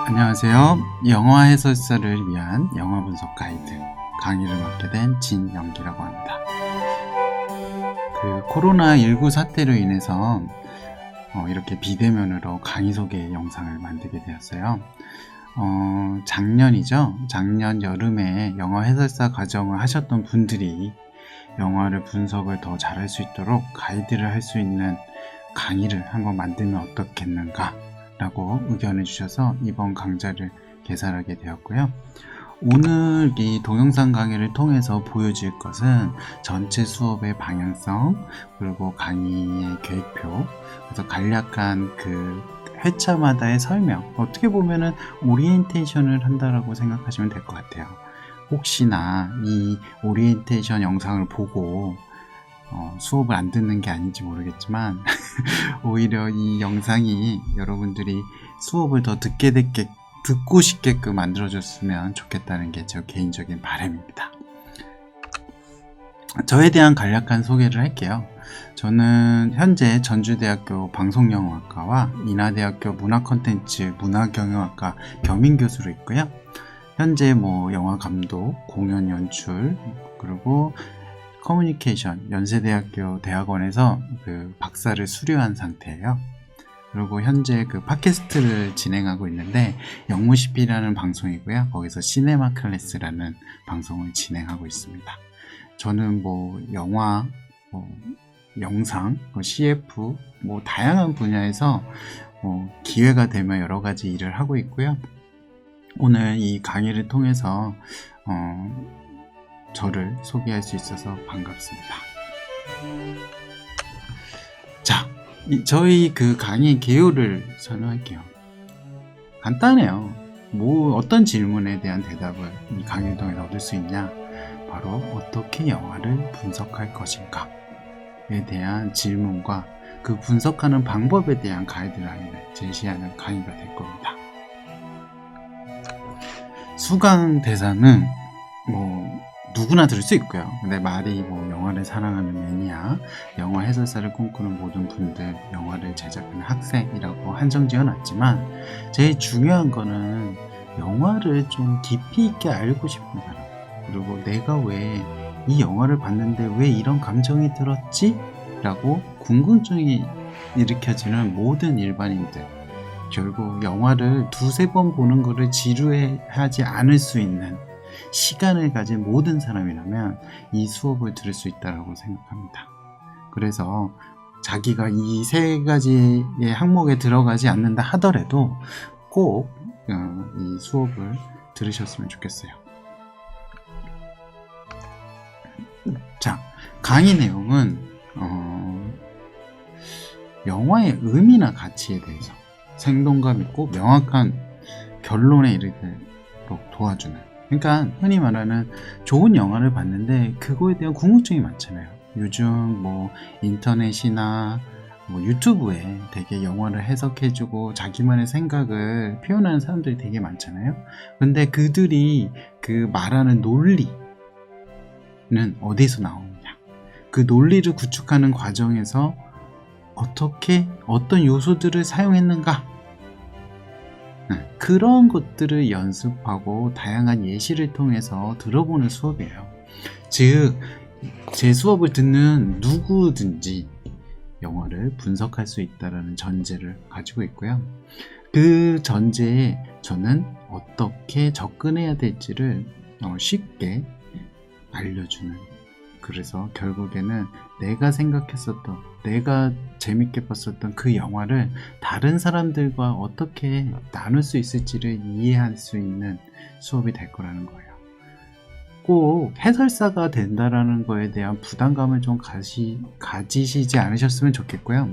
안녕하세요. 영화 해설사를 위한 영화 분석 가이드 강의를 맡게 된 진영기라고 합니다. 코로나19 사태로 인해서 이렇게 비대면으로 강의 소개 영상을 만들게 되었어요. 작년이죠. 작년 여름에 영화 해설사 과정을 하셨던 분들이 영화를 분석을 더 잘할 수 있도록 가이드를 할 수 있는 강의를 한번 만들면 어떻겠는가 라고 의견을 주셔서 이번 강좌를 개설하게 되었고요. 오늘 이 동영상 강의를 통해서 보여줄 것은 전체 수업의 방향성, 그리고 강의의 계획표, 그래서 간략한 그 회차마다의 설명, 어떻게 보면은 오리엔테이션을 한다라고 생각하시면 될 것 같아요. 혹시나 이 오리엔테이션 영상을 보고 수업을 안 듣는 게 아닌지 모르겠지만 오히려 이 영상이 여러분들이 수업을 더 듣고 싶게끔 만들어줬으면 좋겠다는 게 제 개인적인 바람입니다. 저에 대한 간략한 소개를 할게요. 저는 현재 전주대학교 방송영어학과와 인하대학교 문화콘텐츠 문화경영학과 겸임교수로 있고요. 현재 영화감독, 공연 연출, 그리고 커뮤니케이션 연세대학교 대학원에서 박사를 수료한 상태예요. 그리고 현재 팟캐스트를 진행하고 있는데 영무시피라는 방송이고요. 거기서 시네마 클래스라는 방송을 진행하고 있습니다. 저는 영화, 영상, CF, 다양한 분야에서 기회가 되면 여러 가지 일을 하고 있고요. 오늘 이 강의를 통해서 저를 소개할 수 있어서 반갑습니다. 자, 저희 강의 개요를 설명할게요. 간단해요. 어떤 질문에 대한 대답을 이 강의를 통해서 얻을 수 있냐? 바로 어떻게 영화를 분석할 것인가에 대한 질문과 그 분석하는 방법에 대한 가이드라인을 제시하는 강의가 될 겁니다. 수강 대상은 누구나 들을 수 있고요. 근데 말이 영화를 사랑하는 매니아, 영화 해설사를 꿈꾸는 모든 분들, 영화를 제작하는 학생이라고 한정 지어놨지만 제일 중요한 거는 영화를 좀 깊이 있게 알고 싶은 사람, 그리고 내가 왜 이 영화를 봤는데 왜 이런 감정이 들었지? 라고 궁금증이 일으켜지는 모든 일반인들, 결국 영화를 두세 번 보는 거를 지루해하지 않을 수 있는 시간을 가진 모든 사람이라면 이 수업을 들을 수 있다고 생각합니다. 그래서 자기가 이 세 가지의 항목에 들어가지 않는다 하더라도 꼭 이 수업을 들으셨으면 좋겠어요. 자, 강의 내용은 영화의 의미나 가치에 대해서 생동감 있고 명확한 결론에 이르도록 도와주는, 그러니까 흔히 말하는 좋은 영화를 봤는데 그거에 대한 궁금증이 많잖아요. 요즘 인터넷이나 유튜브에 되게 영화를 해석해주고 자기만의 생각을 표현하는 사람들이 되게 많잖아요. 근데 그들이 말하는 논리는 어디서 나오느냐, 그 논리를 구축하는 과정에서 어떤 요소들을 사용했는가, 그런 것들을 연습하고 다양한 예시를 통해서 들어보는 수업이에요. 즉, 제 수업을 듣는 누구든지 영화를 분석할 수 있다는 전제를 가지고 있고요. 그 전제에 저는 어떻게 접근해야 될지를 쉽게 알려주는, 그래서 결국에는 내가 생각했었던, 내가 재밌게 봤었던 그 영화를 다른 사람들과 어떻게 나눌 수 있을지를 이해할 수 있는 수업이 될 거라는 거예요. 꼭 해설사가 된다라는 거에 대한 부담감을 좀 가지시지 않으셨으면 좋겠고요.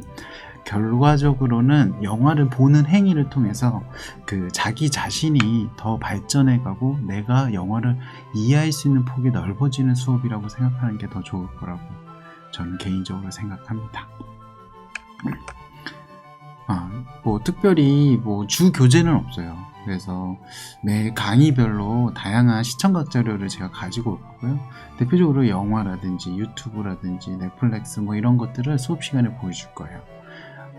결과적으로는 영화를 보는 행위를 통해서 자기 자신이 더 발전해가고 내가 영화를 이해할 수 있는 폭이 넓어지는 수업이라고 생각하는 게 더 좋을 거라고 저는 개인적으로 생각합니다. 특별히 주 교재는 없어요. 그래서 매 강의별로 다양한 시청각 자료를 제가 가지고 있고요. 대표적으로 영화라든지 유튜브라든지 넷플릭스 이런 것들을 수업 시간에 보여줄 거예요.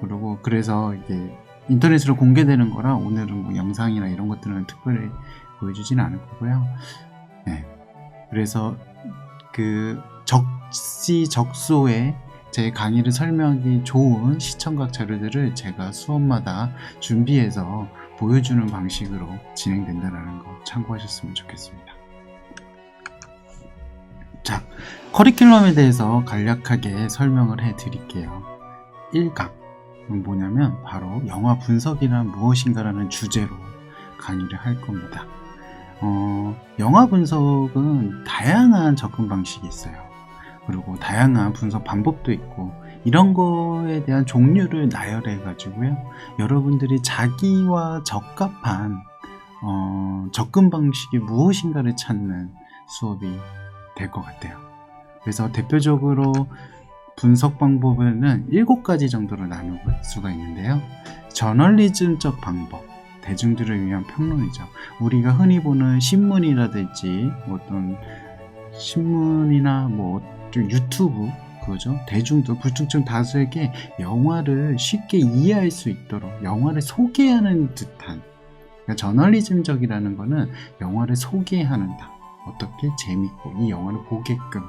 그리고 그래서 이게 인터넷으로 공개되는 거라 오늘은 뭐 영상이나 이런 것들은 특별히 보여주지는 않을 거고요. 네. 그래서 그 적시적소에 제 강의를 설명하기 좋은 시청각 자료들을 제가 수업마다 준비해서 보여주는 방식으로 진행된다는 거 참고하셨으면 좋겠습니다. 자, 커리큘럼에 대해서 간략하게 설명을 해 드릴게요. 1강 뭐냐면 바로 영화 분석이란 무엇인가라는 주제로 강의를 할 겁니다. 영화 분석은 다양한 접근 방식이 있어요. 그리고 다양한 분석 방법도 있고 이런 거에 대한 종류를 나열해 가지고요, 여러분들이 자기와 적합한 접근 방식이 무엇인가를 찾는 수업이 될 것 같아요. 그래서 대표적으로 분석 방법에는 7가지 정도로 나눌 수가 있는데요. 저널리즘적 방법, 대중들을 위한 평론이죠. 우리가 흔히 보는 신문이라든지 어떤 신문이나 뭐 유튜브, 그거죠. 대중들, 불특정 다수에게 영화를 쉽게 이해할 수 있도록 영화를 소개하는 듯한, 그러니까 저널리즘적이라는 거는 영화를 소개하는다. 어떻게 재밌고 이 영화를 보게끔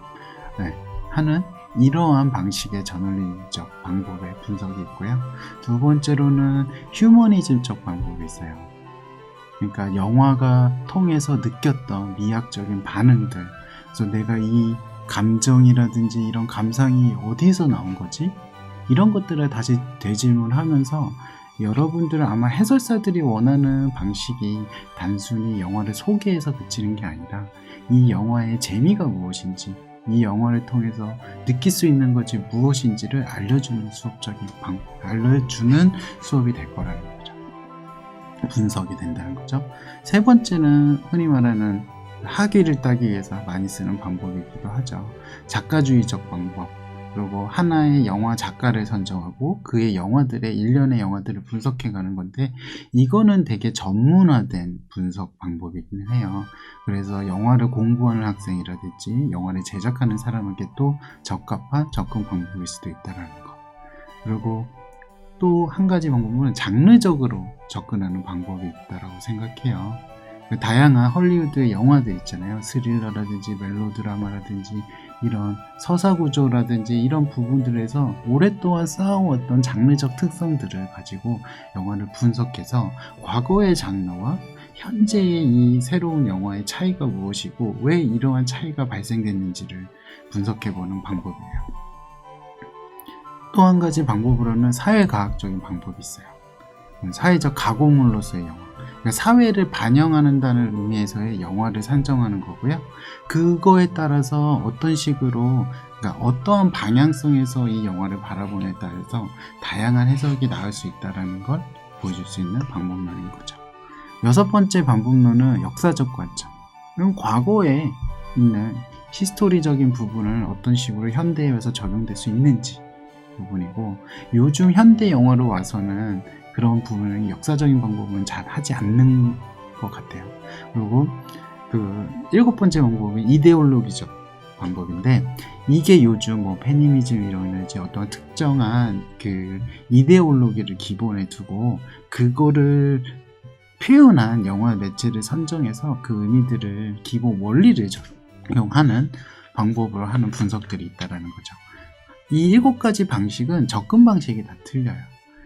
하는 이러한 방식의 저널리즘적 방법의 분석이 있고요. 두 번째로는 휴머니즘적 방법이 있어요. 그러니까 영화가 통해서 느꼈던 미학적인 반응들, 그래서 내가 이 감정이라든지 이런 감상이 어디서 나온 거지? 이런 것들을 다시 되질문하면서 여러분들은 아마 해설사들이 원하는 방식이 단순히 영화를 소개해서 그치는 게 아니라 이 영화의 재미가 무엇인지, 이 영화를 통해서 느낄 수 있는 것이 무엇인지를 알려주는 알려주는 수업이 될 거라는 거죠. 분석이 된다는 거죠. 세 번째는 흔히 말하는 학위를 따기 위해서 많이 쓰는 방법이기도 하죠. 작가주의적 방법. 그리고 하나의 영화 작가를 선정하고 그의 영화들의 일련의 영화들을 분석해 가는 건데, 이거는 되게 전문화된 분석 방법이긴 해요. 그래서 영화를 공부하는 학생이라든지 영화를 제작하는 사람에게 또 적합한 접근 방법일 수도 있다는 거. 그리고 또 한 가지 방법은 장르적으로 접근하는 방법이 있다고 생각해요. 다양한 헐리우드의 영화들 있잖아요. 스릴러라든지 멜로드라마라든지 이런 서사구조라든지 이런 부분들에서 오랫동안 쌓아왔던 장르적 특성들을 가지고 영화를 분석해서 과거의 장르와 현재의 이 새로운 영화의 차이가 무엇이고 왜 이러한 차이가 발생됐는지를 분석해보는 방법이에요. 또 한 가지 방법으로는 사회과학적인 방법이 있어요. 사회적 가공물로서의 영화, 그러니까 사회를 반영한다는 의미에서의 영화를 산정하는 거고요. 그거에 따라서 어떤 식으로, 그러니까 어떠한 방향성에서 이 영화를 바라보느냐에 따라서 다양한 해석이 나올 수 있다는 걸 보여줄 수 있는 방법론인 거죠. 6번째 방법론은 역사적 관점. 그럼 과거에 있는 히스토리적인 부분을 어떤 식으로 현대에 와서 적용될 수 있는지 부분이고, 요즘 현대 영화로 와서는 그런 부분은 역사적인 방법은 잘 하지 않는 것 같아요. 그리고 그 7번째 방법은 이데올로기적 방법인데, 이게 요즘 뭐 페미니즘 이런지 어떤 특정한 그 이데올로기를 기본에 두고 그거를 표현한 영화 매체를 선정해서 그 의미들을 기본 원리를 적용하는 방법으로 하는 분석들이 있다는 거죠. 이 7가지 방식은 접근 방식이 다 틀려요.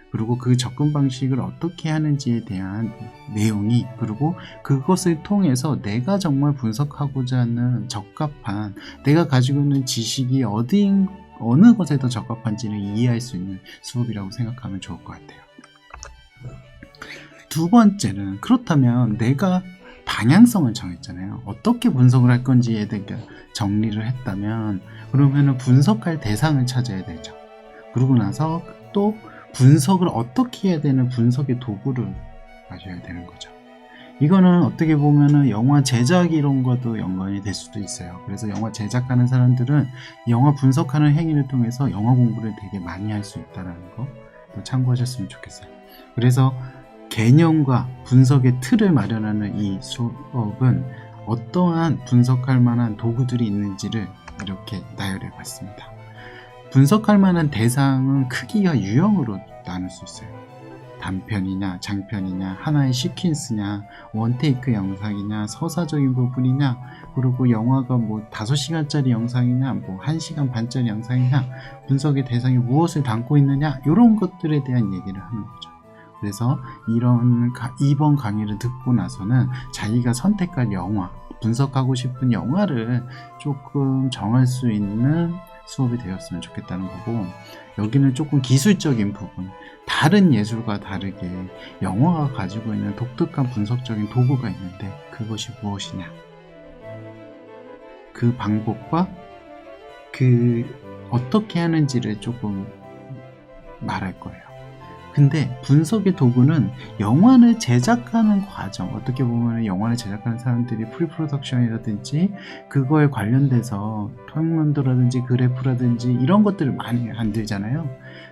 그리고 그 접근 방식을 어떻게 하는지에 대한 내용이, 그리고 그것을 통해서 내가 정말 분석하고자 하는 적합한, 내가 가지고 있는 지식이 어느 것에 더 적합한지를 이해할 수 있는 수업이라고 생각하면 좋을 것 같아요. 두 번째는, 그렇다면 내가 방향성을 정했잖아요. 어떻게 분석을 할 건지에 대해 정리를 했다면, 그러면은 분석할 대상을 찾아야 되죠. 그러고 나서 또 분석을 어떻게 해야 되는 분석의 도구를 가져야 되는 거죠. 이거는 어떻게 보면은 영화 제작 이론과도 연관이 될 수도 있어요. 그래서 영화 제작하는 사람들은 영화 분석하는 행위를 통해서 영화 공부를 되게 많이 할 수 있다는 거 또 참고하셨으면 좋겠어요. 그래서 개념과 분석의 틀을 마련하는 이 수업은 어떠한 분석할 만한 도구들이 있는지를 이렇게 나열해 봤습니다. 분석할 만한 대상은 크기와 유형으로 나눌 수 있어요. 단편이냐 장편이냐, 하나의 시퀀스냐, 원테이크 영상이냐, 서사적인 부분이냐, 그리고 영화가 뭐 5시간짜리 영상이냐, 뭐 1시간 반짜리 영상이냐, 분석의 대상이 무엇을 담고 있느냐, 이런 것들에 대한 얘기를 하는 거죠. 그래서 이번 강의를 듣고 나서는 자기가 선택할 영화, 분석하고 싶은 영화를 조금 정할 수 있는 수업이 되었으면 좋겠다는 거고, 여기는 조금 기술적인 부분, 다른 예술과 다르게 영화가 가지고 있는 독특한 분석적인 도구가 있는데 그것이 무엇이냐, 그 방법과 어떻게 하는지를 조금 말할 거예요. 근데 분석의 도구는 영화를 제작하는 과정, 어떻게 보면 영화를 제작하는 사람들이 프리프로덕션이라든지 그거에 관련돼서 평론도라든지 그래프라든지 이런 것들을 많이 만들잖아요.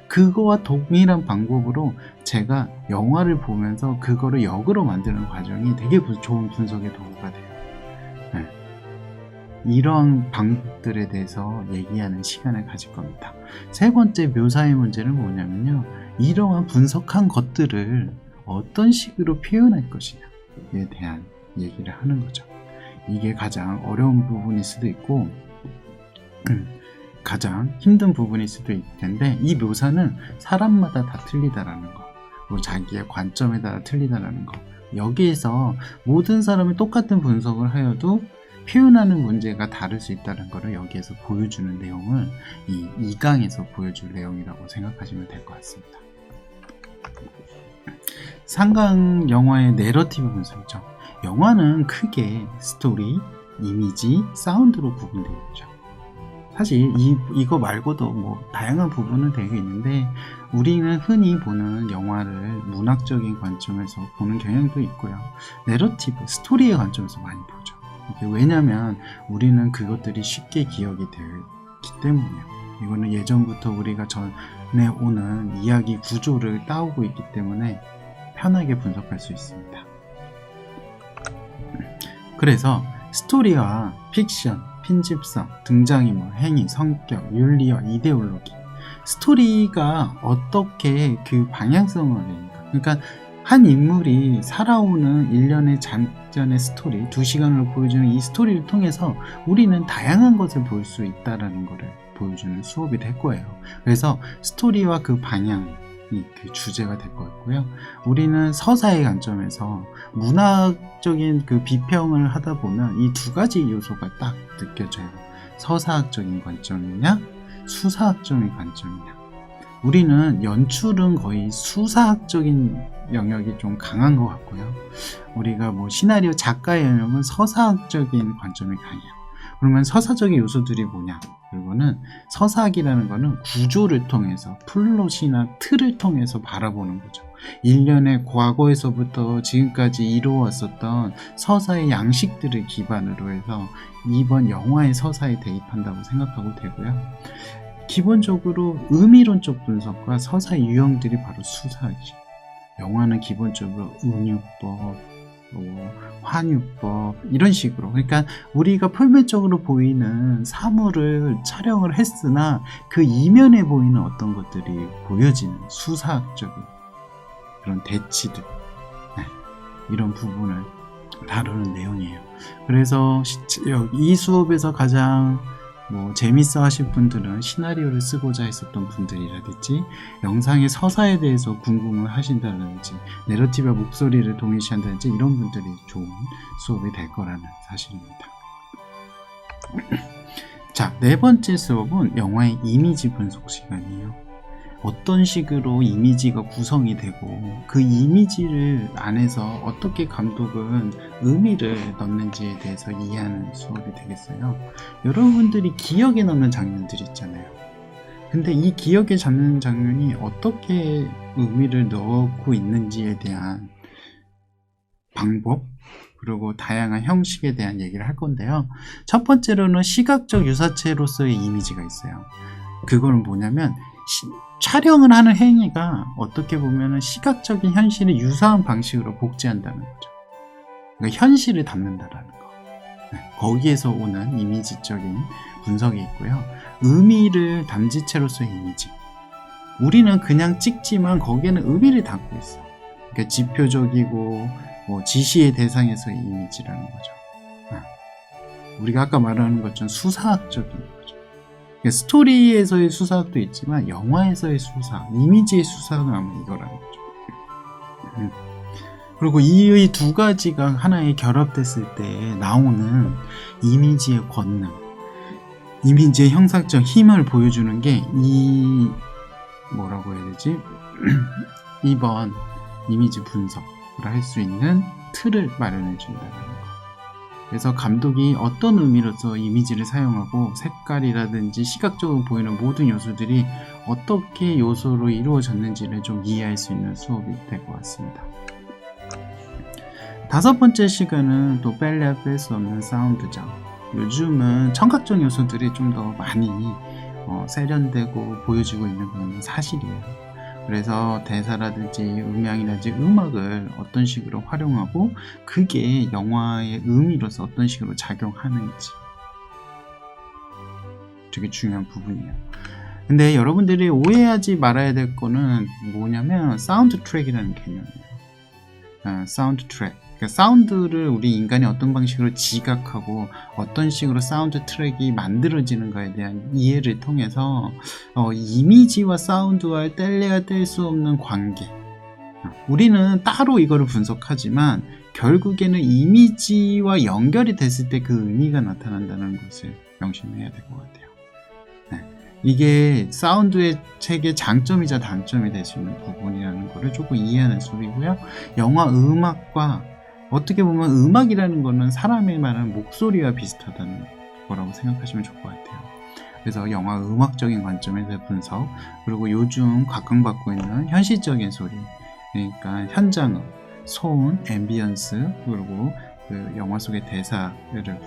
그거와 동일한 방법으로 제가 영화를 보면서 그거를 역으로 만드는 과정이 되게 좋은 분석의 도구가 돼요. 네. 이런 방법들에 대해서 얘기하는 시간을 가질 겁니다. 세 번째 묘사의 문제는 뭐냐면요, 이러한 분석한 것들을 어떤 식으로 표현할 것이냐에 대한 얘기를 하는 거죠. 이게 가장 어려운 부분일 수도 있고 가장 힘든 부분일 수도 있을 텐데, 이 묘사는 사람마다 다 틀리다라는 거, 그리고 자기의 관점에 따라 틀리다라는 거, 여기에서 모든 사람이 똑같은 분석을 하여도 표현하는 문제가 다를 수 있다는 것을 여기에서 보여주는 내용을 이 2강에서 보여줄 내용이라고 생각하시면 될 것 같습니다. 3강 영화의 내러티브 분석이죠. 영화는 크게 스토리, 이미지, 사운드로 구분되어 있죠. 사실 이거 말고도 뭐 다양한 부분은 되게 있는데, 우리는 흔히 보는 영화를 문학적인 관점에서 보는 경향도 있고요, 내러티브, 스토리의 관점에서 많이 보죠. 왜냐하면 우리는 그것들이 쉽게 기억이 되기 때문이에요. 이거는 예전부터 우리가 전에 오는 이야기 구조를 따오고 있기 때문에 편하게 분석할 수 있습니다. 그래서 스토리와 픽션, 편집성, 등장인물, 행위, 성격, 윤리와 이데올로기, 스토리가 어떻게 그 방향성을 내니까, 그러니까 한 인물이 살아오는 일련의 잔잔의 스토리, 2시간으로 보여주는 이 스토리를 통해서 우리는 다양한 것을 볼 수 있다는 것을 보여주는 수업이 될 거예요. 그래서 스토리와 그 방향이 그 주제가 될 거고요. 우리는 서사의 관점에서 문학적인 그 비평을 하다 보면 이 2가지 요소가 딱 느껴져요. 서사학적인 관점이냐, 수사학적인 관점이냐. 우리는 연출은 거의 수사학적인 영역이 좀 강한 것 같고요, 우리가 뭐 시나리오 작가의 영역은 서사학적인 관점이 강해요. 그러면 서사적인 요소들이 뭐냐, 그리고는 서사학이라는 거는 구조를 통해서, 플롯이나 틀을 통해서 바라보는 거죠. 일련의 과거에서부터 지금까지 이루어왔었던 서사의 양식들을 기반으로 해서 이번 영화의 서사에 대입한다고 생각하고 되고요. 기본적으로 의미론적 분석과 서사의 유형들이 바로 수사학이죠. 영화는 기본적으로 은유법, 환유법, 이런 식으로, 그러니까 우리가 표면적으로 보이는 사물을 촬영을 했으나 그 이면에 보이는 어떤 것들이 보여지는 수사학적인 그런 대치들, 이런 부분을 다루는 내용이에요. 그래서 이 수업에서 가장 재밌어 하실 분들은 시나리오를 쓰고자 했었던 분들이라든지, 영상의 서사에 대해서 궁금을 하신다든지, 내러티브와 목소리를 동일시한다든지, 이런 분들이 좋은 수업이 될 거라는 사실입니다. 자, 4번째 수업은 영화의 이미지 분석 시간이에요. 어떤 식으로 이미지가 구성이 되고 그 이미지를 안에서 어떻게 감독은 의미를 넣는지에 대해서 이해하는 수업이 되겠어요. 여러분들이 기억에 남는 장면들이 있잖아요. 근데 이 기억에 잡는 장면이 어떻게 의미를 넣고 있는지에 대한 방법, 그리고 다양한 형식에 대한 얘기를 할 건데요. 첫 번째로는 시각적 유사체로서의 이미지가 있어요. 그거는 뭐냐면 촬영을 하는 행위가 어떻게 보면 시각적인 현실을 유사한 방식으로 복제한다는 거죠. 그러니까 현실을 담는다라는 거. 거기에서 오는 이미지적인 분석이 있고요. 의미를 담지체로서의 이미지. 우리는 그냥 찍지만 거기에는 의미를 담고 있어. 그러니까 지표적이고 뭐 지시의 대상에서의 이미지라는 거죠. 우리가 아까 말하는 것처럼 수사학적인 거죠. 그러니까 스토리에서의 수사학도 있지만 영화에서의 수사학, 이미지의 수사학은 아마 이거라는 거죠. 그리고 이 두 가지가 하나에 결합됐을 때 나오는 이미지의 권능, 이미지의 형상적 힘을 보여주는 게 이 뭐라고 해야 되지? 이번 이미지 분석을 할 수 있는 틀을 마련해 준다는 거. 그래서 감독이 어떤 의미로서 이미지를 사용하고 색깔이라든지 시각적으로 보이는 모든 요소들이 어떻게 요소로 이루어졌는지를 좀 이해할 수 있는 수업이 될 것 같습니다. 5번째 시간은 또 뺄래야 뺄 수 없는 사운드죠. 요즘은 청각적 요소들이 좀 더 많이 세련되고 보여지고 있는 건 사실이에요. 그래서 대사라든지 음향이라든지 음악을 어떤 식으로 활용하고 그게 영화의 의미로서 어떤 식으로 작용하는지 되게 중요한 부분이에요. 근데 여러분들이 오해하지 말아야 될 거는 뭐냐면 사운드 트랙이라는 개념이에요. 사운드 트랙. 그러니까 사운드를 우리 인간이 어떤 방식으로 지각하고 어떤 식으로 사운드 트랙이 만들어지는가에 대한 이해를 통해서 이미지와 사운드와 뗄래야 뗄 수 없는 관계, 우리는 따로 이거를 분석하지만 결국에는 이미지와 연결이 됐을 때 그 의미가 나타난다는 것을 명심해야 될 것 같아요. 이게 사운드의 책의 장점이자 단점이 될 수 있는 부분이라는 것을 조금 이해하는 수업이고요. 영화 음악과 어떻게 보면 음악이라는 거는 사람의 말하는 목소리와 비슷하다는 거라고 생각하시면 좋을 것 같아요. 그래서 영화 음악적인 관점에서 분석, 그리고 요즘 각광받고 있는 현실적인 소리, 그러니까 현장음, 소음, 앰비언스, 그리고 그 영화 속의 대사를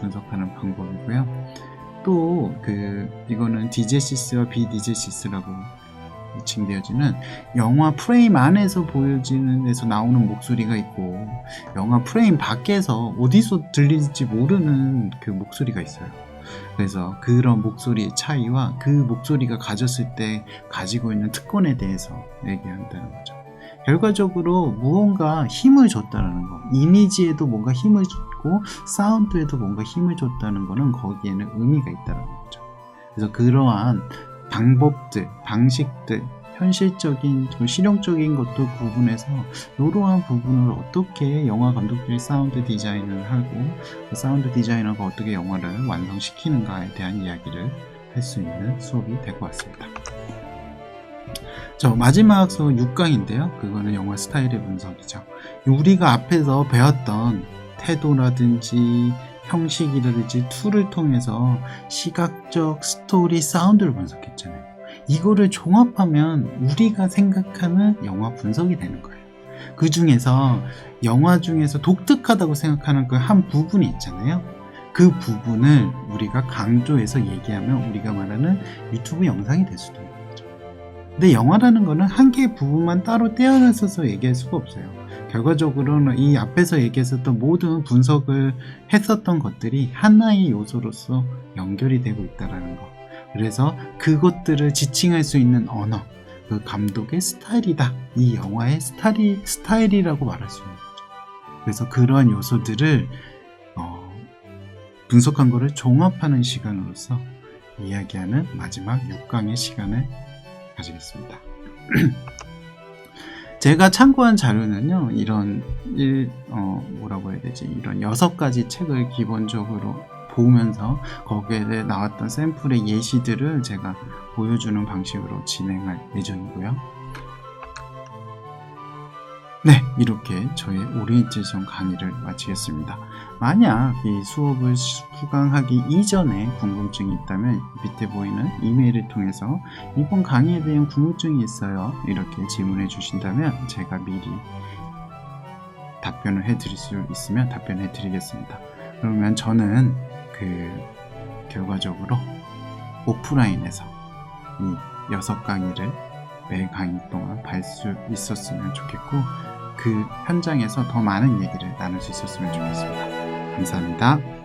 분석하는 방법이고요. 또 이거는 디제시스와 비디제시스라고 칭되어지는 영화 프레임 안에서 보여지는 데서 나오는 목소리가 있고 영화 프레임 밖에서 어디서 들릴지 모르는 그 목소리가 있어요. 그래서 그런 목소리의 차이와 그 목소리가 가졌을 때 가지고 있는 특권에 대해서 얘기한다는 거죠. 결과적으로 무언가 힘을 줬다는 거, 이미지에도 뭔가 힘을 줬고 사운드에도 뭔가 힘을 줬다는 거는 거기에는 의미가 있다는 거죠. 그래서 그러한 방법들, 방식들, 현실적인, 실용적인 것도 구분해서 이러한 부분을 어떻게 영화 감독들이 사운드 디자인을 하고 사운드 디자이너가 어떻게 영화를 완성시키는가에 대한 이야기를 할 수 있는 수업이 될 것 같습니다. 자, 마지막 수업 6강인데요. 그거는 영화 스타일의 분석이죠. 우리가 앞에서 배웠던 태도라든지 형식이라든지 툴을 통해서 시각적 스토리 사운드를 분석했잖아요. 이거를 종합하면 우리가 생각하는 영화 분석이 되는 거예요. 그 중에서 영화 중에서 독특하다고 생각하는 그 한 부분이 있잖아요. 그 부분을 우리가 강조해서 얘기하면 우리가 말하는 유튜브 영상이 될 수도 있는 거죠. 근데 영화라는 거는 한 개의 부분만 따로 떼어내서 얘기할 수가 없어요. 결과적으로는 이 앞에서 얘기했었던 모든 분석을 했었던 것들이 하나의 요소로서 연결이 되고 있다는 거. 그래서 그것들을 지칭할 수 있는 언어, 그 감독의 스타일이다. 이 영화의 스타일이라고 말할 수 있는 거죠. 그래서 그러한 요소들을 분석한 것을 종합하는 시간으로서 이야기하는 마지막 6강의 시간을 가지겠습니다. 제가 참고한 자료는요, 이런 뭐라고 해야 되지? 이런 6가지 책을 기본적으로 보면서 거기에 나왔던 샘플의 예시들을 제가 보여주는 방식으로 진행할 예정이고요. 네, 이렇게 저의 오리엔테이션 강의를 마치겠습니다. 만약 이 수업을 수강하기 이전에 궁금증이 있다면 밑에 보이는 이메일을 통해서 이번 강의에 대한 궁금증이 있어요, 이렇게 질문해 주신다면 제가 미리 답변을 해드릴 수 있으면 답변해 드리겠습니다. 그러면 저는 결과적으로 오프라인에서 이 6강의를 매 강의 동안 볼 수 있었으면 좋겠고 그 현장에서 더 많은 얘기를 나눌 수 있었으면 좋겠습니다. 감사합니다.